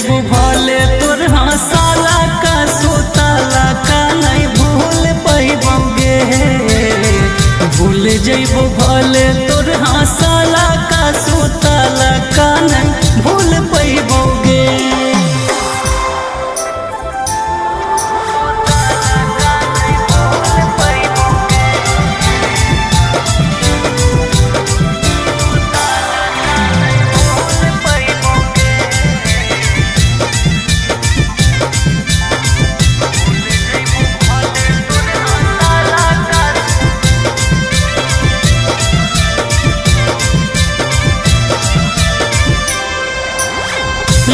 जइबू भले तोर हंसाला का सुताला का नहीं भूल पैबोगे। भूल जइबू भले तोर हंसाला का सुताला का नहीं भूल पैबोगे।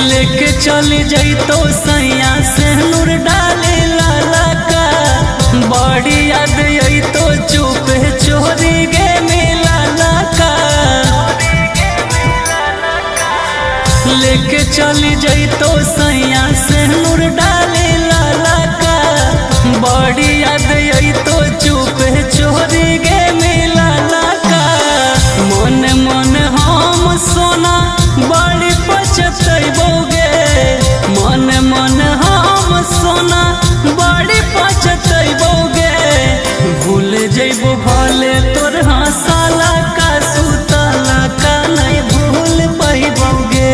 लेके चली जइतो सैया से नूर डाले लाला का बड़ी याद अइतो चुप चोरी गे मिलाला का। लेके चली जइतो सैया से नूर डाले लाला का बड़ी याद अइतो चुप चोरी गे मिलाला का। मन मन हम सोना बड़ी पछतैबोगे। मन मन हम सोना बड़ी पछतैबोगे। भूल जइबू भले तोर हंसाला का सुताला का नहीं भूल पैबोगे।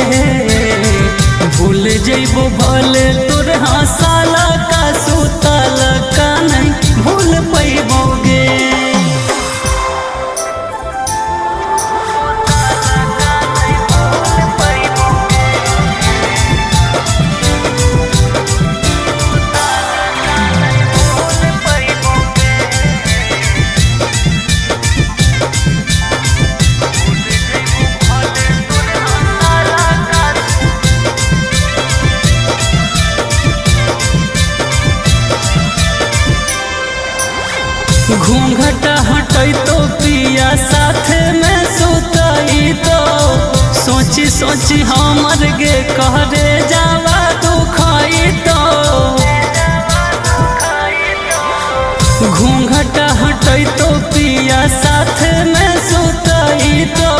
भूल जइबू भले तोर हंसाला का सुताला का नहीं भूल पैबोगे। घूंघट हटैतो पिया साथ में सुतैतो सोची सोची हमर गे कहरे जावा दुखैतो। घूंघट हटैतो पिया साथ में सुतैतो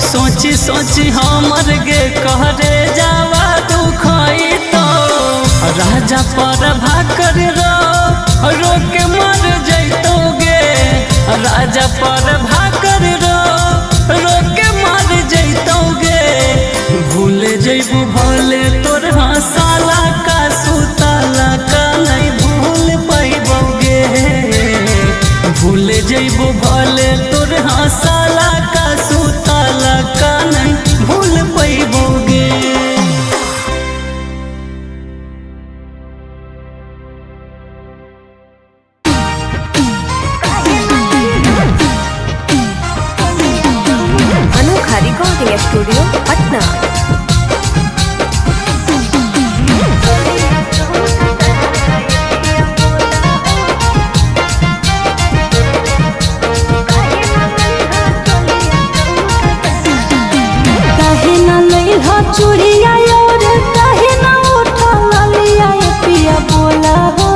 सोची सोची हमर गे कहरे जावा दुखैतो। राजा पर भाकर रो के मर जइतोगे। राजा पर भाकर रो के मर जइतोगे। भूल जइबू भले तोर हंसाला का सुताला का नहीं भूल पैबोगे। भूल जइबू भले तोर हंसाला का सुताला का नहीं भूल पैबोगे। Recording studio Patna. काहे ना लइहा चूड़िया और काहे ना उठा लिया पिया बोला हो।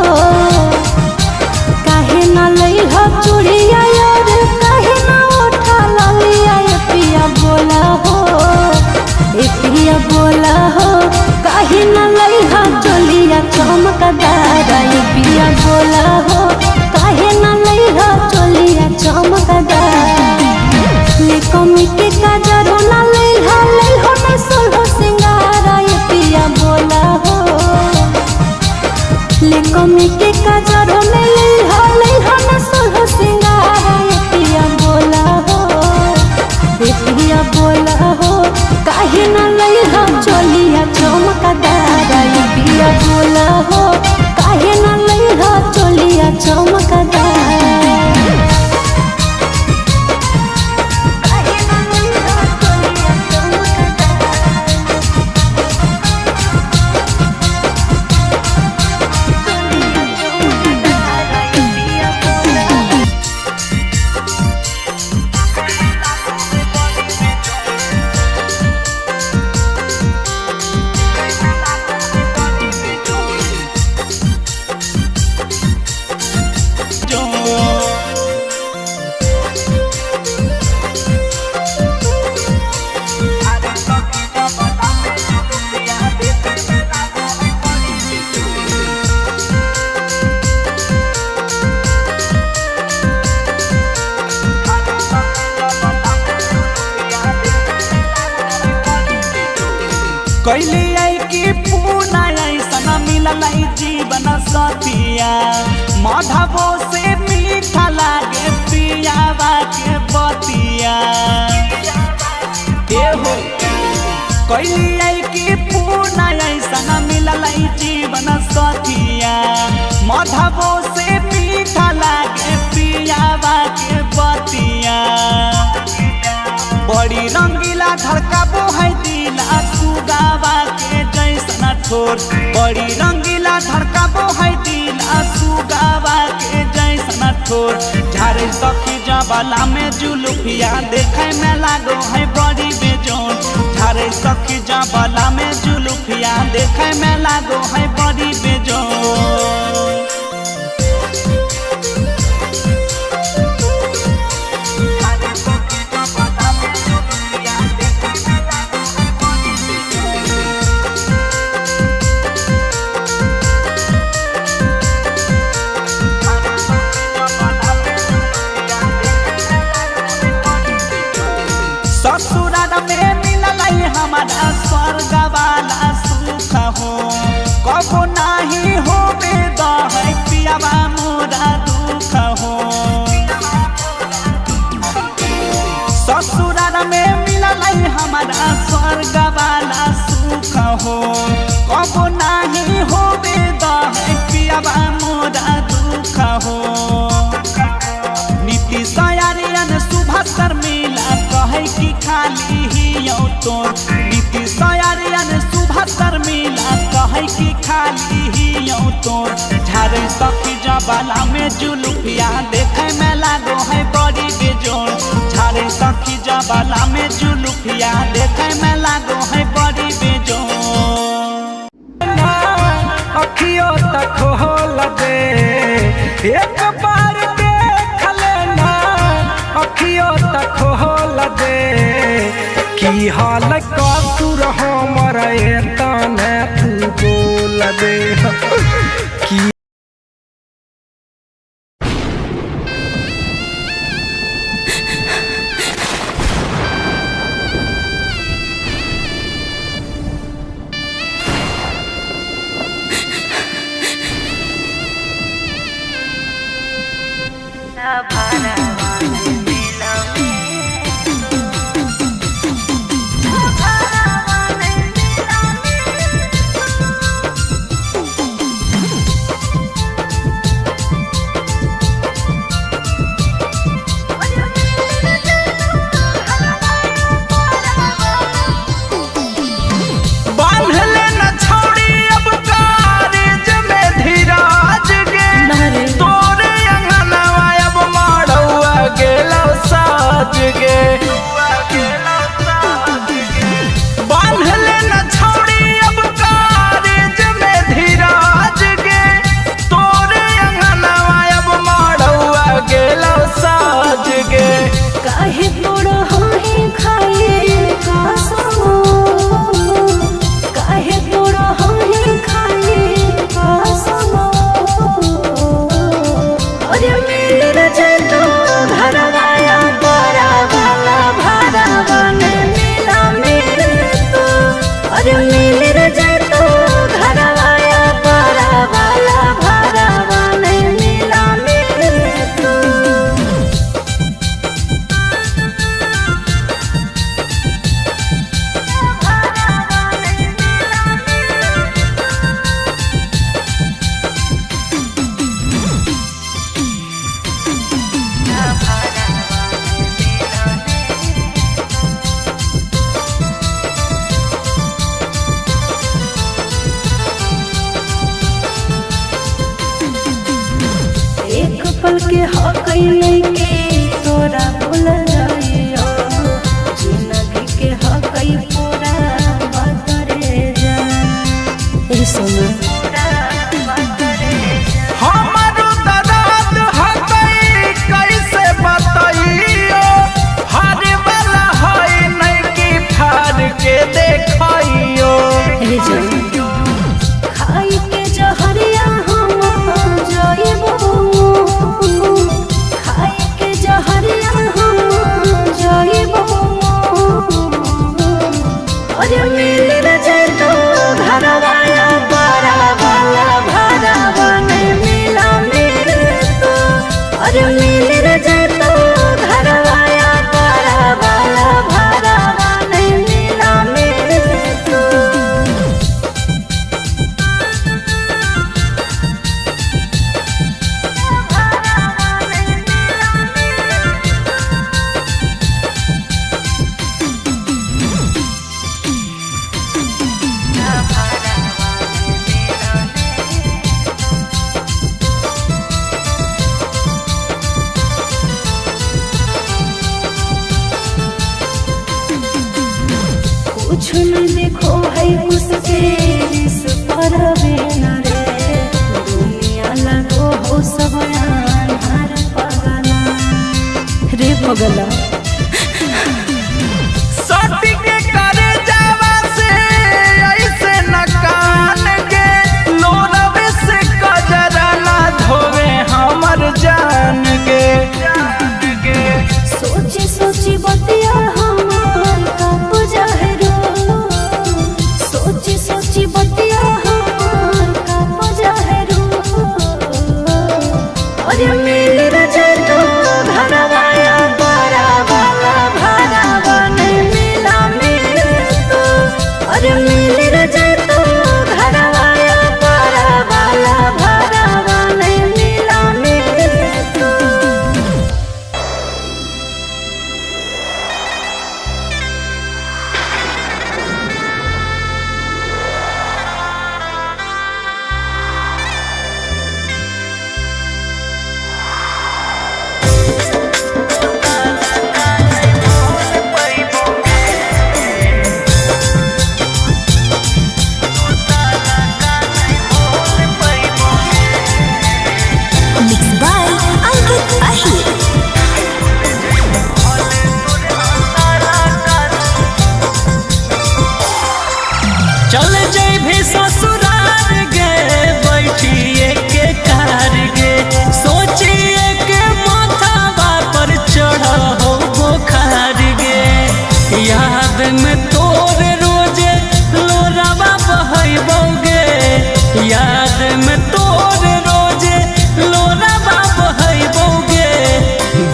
काहे ना लइहा चूड़िया और काहे ना उठा लिया पिया बोला हो। पिया बोला हो काहे ना लइहा चोलिया चमकदार पिया बोला हो। काहे ना लइहा चोलिया चमकदार। ले कमिटी का जरो ना लइहा ना सोलहो सिंगार पिया बोला हो। ले कमिटी का जरो ना लइहा ना सोलहो सिंगार पिया बोला हो। पिया बोला हो काहे ना लइहा चोलिया चमकदार पिया बोला हो। काहे ना लइहा चोलिया कैली आई की पूना ऐसन मिलल जीवन सतिया माधवो से मीठा लागे पियावा के बतिया हो कैली आई की पूना ऐसन मिलल जीवन सतिया माधवो से मीठा लागे पियावा के बतिया बड़ी रंगीला धड़काबो है दिला सुगावा के जैसन ठोर बड़ी रंगीला धड़काबो है दिला सुगावा के जैसन ठोर झारे सखी जबाला में जुलुफिया देखे में लागो है बड़ी बेजोन झारे सखी जबाला में जुलुफिया देखे में लागो है बड़ी बेजोन ससुराल में मिलल हमारा स्वर्ग वाला सुख हो कबो नाही हो बेद है पियावा मोरा दुख हो ससुराल में मिलल हमारा स्वर्ग वाला सुख हो कबो नाही हो बेद है पियावा मोरा दुख हो नीति सयारियन सुबह शर्मिला कहे कि खाली ही तोर नीति सयारियन सुबह शर्मिला कहे कि खाली ही तोर झारे सखी जबाला में जुलुफिया देखे में लागो है बड़ी बेजोर झारे सखी जबाला में जुलुफिया देखे में लागो है बड़ी बेजोर अखियो तक खोल दे एक बार देख लेना अखियो तक खोल दे की हाल कसुर हमर तने तू बोल दे की पल के हक के तोरा भूल जाइयो जिंदगी के हक पूरा बतरे जा ए सोना हमारो दर्द हकई कैसे बताइयो हारे वाला है नहीं कि फाड़ के देखइयो ए जान खाई के जहरिया हम जाइबो मिल है उसके इस पर बिना रे दुनिया लगो हो सब अन्हार पगला रे पगला सटी के करे जावा से ऐसे न कान के लोरवे से कजरा ना धोवे हमर जान के सोची सोची बतिया हमार कब जाहरो सोची सोची बतिया हमार कब जाहरो और मिल रजे तो घरवाया बड़ा वाला भरावा नहीं मिला मिले तो और मिल रजे तो घरवाया बड़ा वाला भरावा नहीं मिला मिले तो Mixed by Ankit Ahir. चल जाई भी ससुराल गे बैठिए के कार गे सोचिए के माथावा पर चढ़ हो बुखार गे याद में तोरे रोजे लोरावा बहैबोगे याद में तोरे रोजे लोरावा बहैबोगे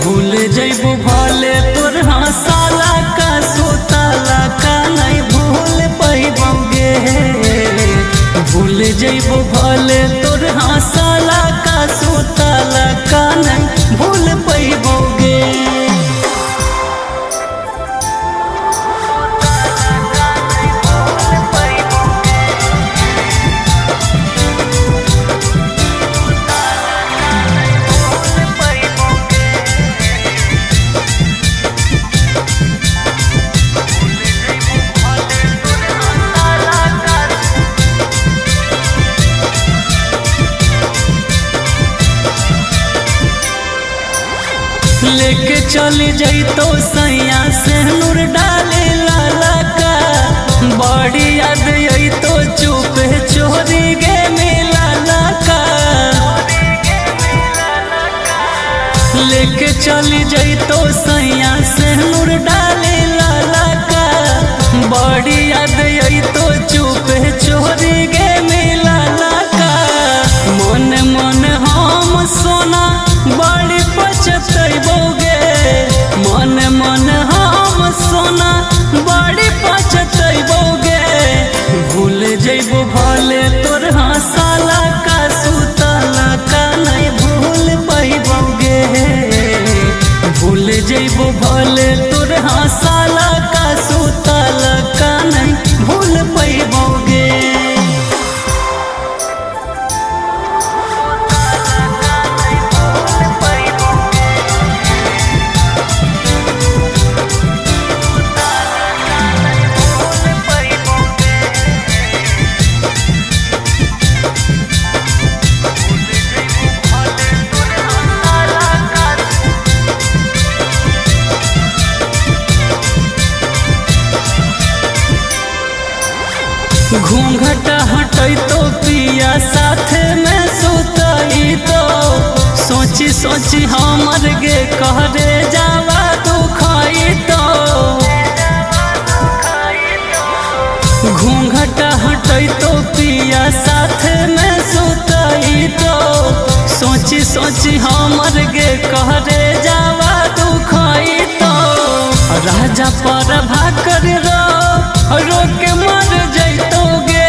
भूल जइबो भले तोर हंसाला का सुताला का नहीं भूल पैबोगे भूल जइबो भले तोर हंसाला का सुताला का नहीं भूल पैबोगे लेके चली जइतो सैया से नूर डाले लाला का बड़ी याद अइतो चुप चोरी गे मिलाला का लेके चली जइतो सैया से नूर डाले लाला का बड़ी याद अइतो चुप चोरी गे मिलाला का मन मन हम सोना बड़ी पछतैबोगे मन मन हम सोना बड़ी पछतैबोगे भूल जइबो भले तोर हंसाला का सुताला का नहीं भूल पैबोगे भूल जइबो भले तोर हंसाला का सुताला का नहीं भूल पैबोगे घूंघट हटई तो पिया साथ में सुतई तो सोची सोची हमर गे कहरे जावा दुखई तो घूंघट हटई तो पिया साथ में सुतई तो सोची सोची हमर गे कहरे जावा दुखई तो राजा पर भाकर रो के मर जइतोगे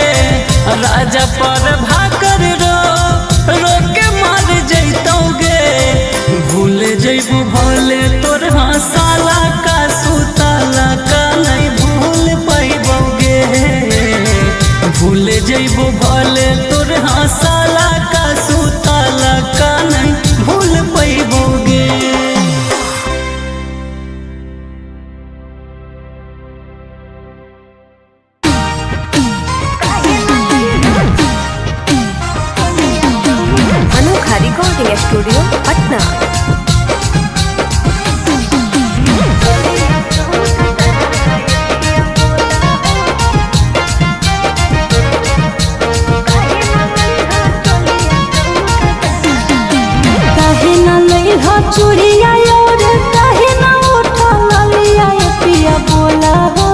राजा पर भाकर रो के मर जइतोगे भूल जइबू भले तोर हंसाला का सुताला का नहीं भूल पैबोगे भूल जइबू भले तोर हंसाला का सुताला का नहीं भूल पैबोगे। चूड़िया और काहे ना उठा ललिया ए पिया बोला हो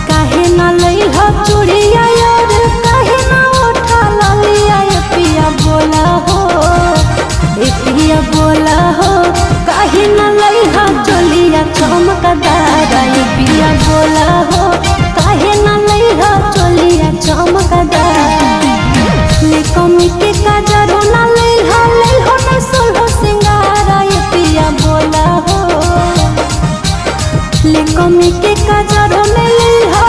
काहे ना लइहा चूड़िया और काहे ना उठा ललिया ए पिया बोला हो ए पिया बोला हो काहे ना लइहा चोलिया चमकदार ए पिया बोला हो काहे ना लइहा चोलिया चमकदार ले कमी के काजरो ना लइहा न सोलह सिंगार ए पिया बोला हो ले कमी के काजरो ना लइहा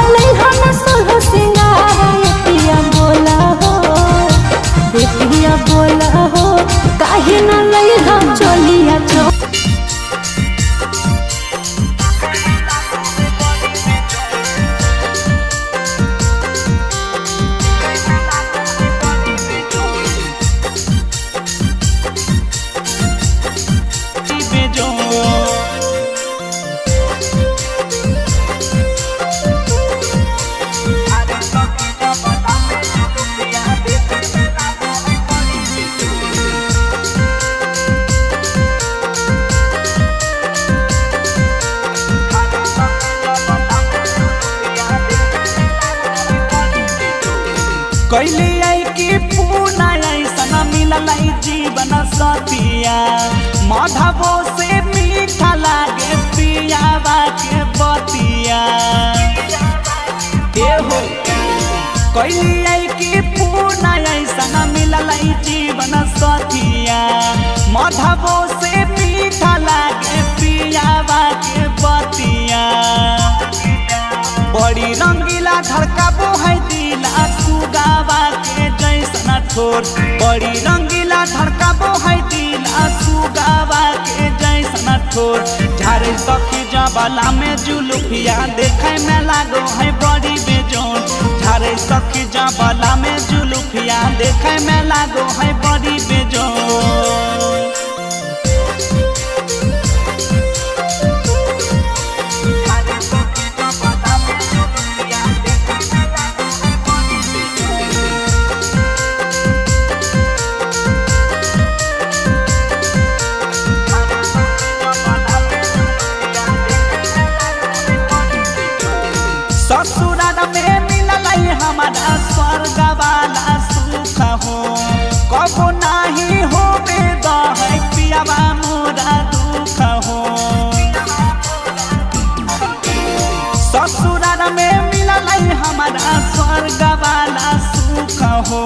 न सोलह सिंगार ए पिया बोला हो ए पिया बोला हो काहे ना लइहा चोलिया कैली आई कि पूना ऐसा मिलल जीवन सतिया माधवो से मीठा लागे पियावा के बतिया एहो कैली आई कि पूना ऐसा मिलल जीवन सतिया माधवो से मीठा लागे पियावा के बतिया बड़ी रंगीला धड़काबो है दिला सुगावा के जैसन ठोर बड़ी रंगीला धड़काबो है दिला सुगावा के जैसन ठोर झारे सखी जबला में जुलुफिया देखे में लागो है बड़ी बेजोन झारे सखी जबला में जुलुफिया देखे में लागो है बड़ी बेजोन ससुराल में मिलल हमारा स्वर्ग वाला सुख हो कबो नहीं हो बेदा है पियावा मोरा दुख हो ससुराल में मिलल हमारा स्वर्ग वाला सुख हो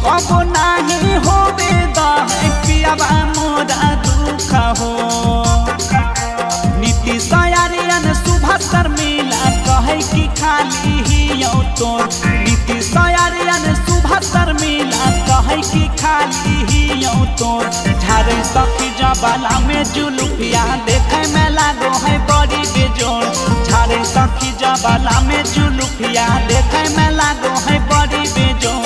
कबो नहीं हो बेदा है पियावा मोरा दुख हो नीति सयारियन सुबह शर्मिला कहे कि खाली ही यौ तोर नीति सयारियन सुबह शर्मिला कहे कि खाली ही यौ तोर झारे सखी जबला में जुलुफिया देखे में लागो है बड़ी बेजोर झारे सखी जबला में जुलुफिया देखे में लागो है बड़ी बेजोर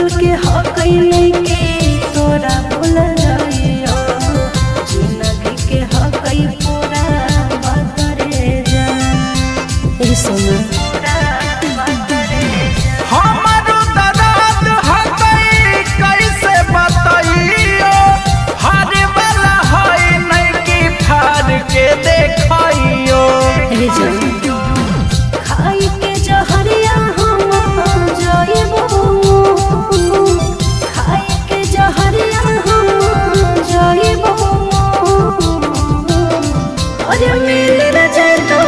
पल के हक लेके तोरा भूल जाइयो जिंदगी के हक पूरा बतरे जा ए सोना हमारो दर्द हकई कैसे बताइयो हारे वाला है नहीं कि फाड़ के देखइयो ए जान खाई के जहरिया हम जाइबो खाई के जहरिया हम जाइबो अरे मिल रे तो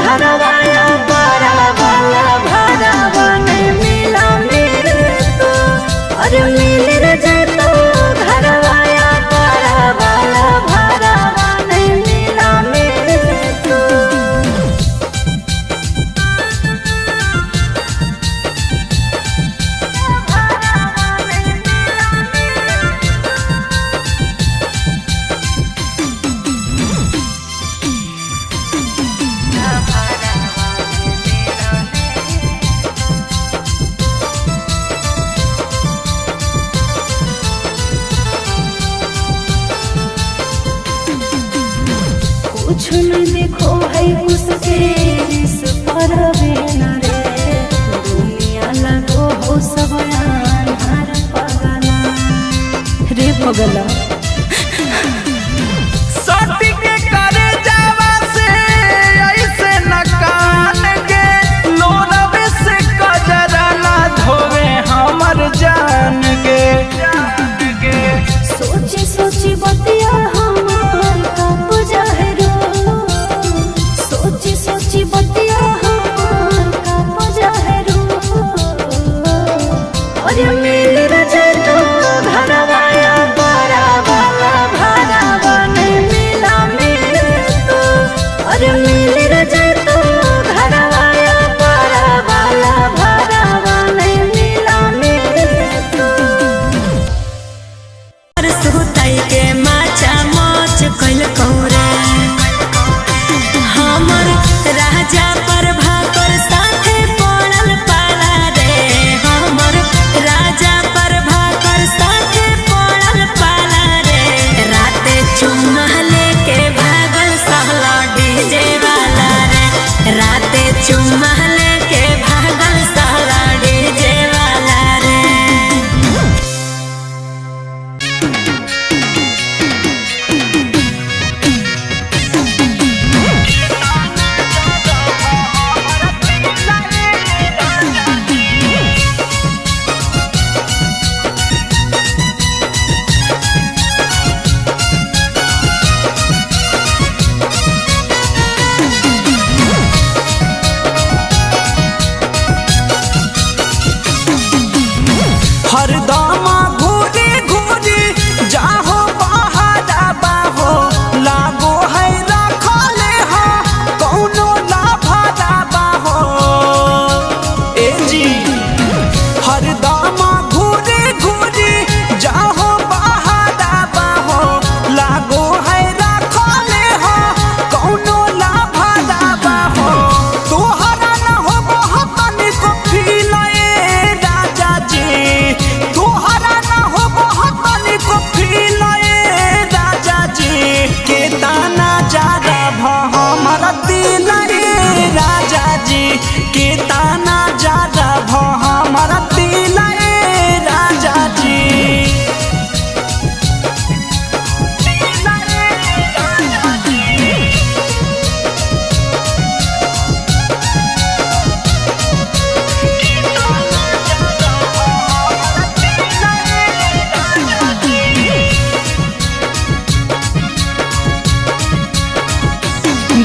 घरवाया बड़ा वाला भरावा नहीं मिला मेरे तो अरे मिल रे तो घरवाया बड़ा वाला भरावा नहीं मिला मेरे तो कुछ न देखो है उसके इस पर न रे दुनिया लगो हो सब अन्हार पगला रे पगला सटी के करे जावा से ऐसे न कान के लोरवे से कजरा ना धोवे हमर जान के सोची सोची बतिया हमार कब जहरो सोची सोची बतिया हमार कब जहरो अरे मिल रे तो घरवाया बड़ा वाला भरावा नहीं मिला मेरे तो अरे मिल रे तो घरवाया बड़ा वाला भरावा नहीं मिला मेरे तो सुताई के माचा मोच कल कौरे हमर राजा पर भाकर साथे पड़ल पाला रे हमर राजा पर भाकर साथे पड़ल पाला रे राते चुम्मा लेके भागल सहला डीजे वाला रे राते चुम्मा लेके भागल सहला डीजे वाला रे हरदम घूरी घूरी जाहो बहारा बाहो लागो है रखले हा कौनो लाभारा बाहो ए जी हरदम घूरी घूरी जाहो बहारा बाहो लागो है रखले हा कौनो लाभारा बाहो तोहरा न हो बहुत को फीले राजा जी तोहरा न हो बहुत को फीले राजा जी के ताना जादा भ हमर दिल रे राजा जी के ताना जादा भ हमर दिल रे राजा जी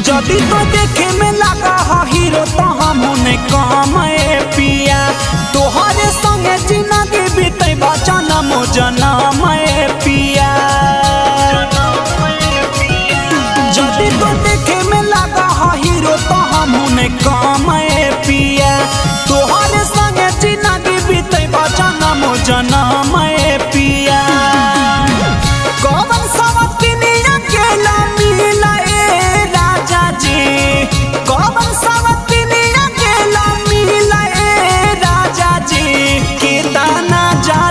जदी तो देखे में लगा हा हीरो तो हमने काम पिया तोहरे संगे जिंदगी बीते जनम जनम पिया जदी तो देखे में लगा हा हीरो तो हमने काम पिया तोहरे संगे जिंदगी बीते जनम जनम पिया कौन सवतिनिया के मिला राजा जी कौन सवतिनिया के मिला राजा जी के ताना जा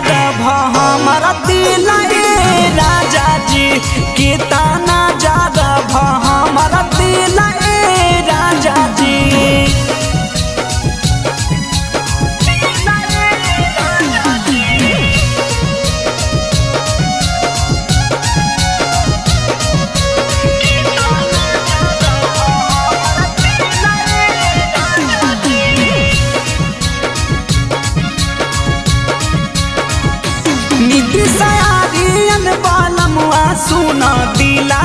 नीति सयारियन बालमुआ सुना दिला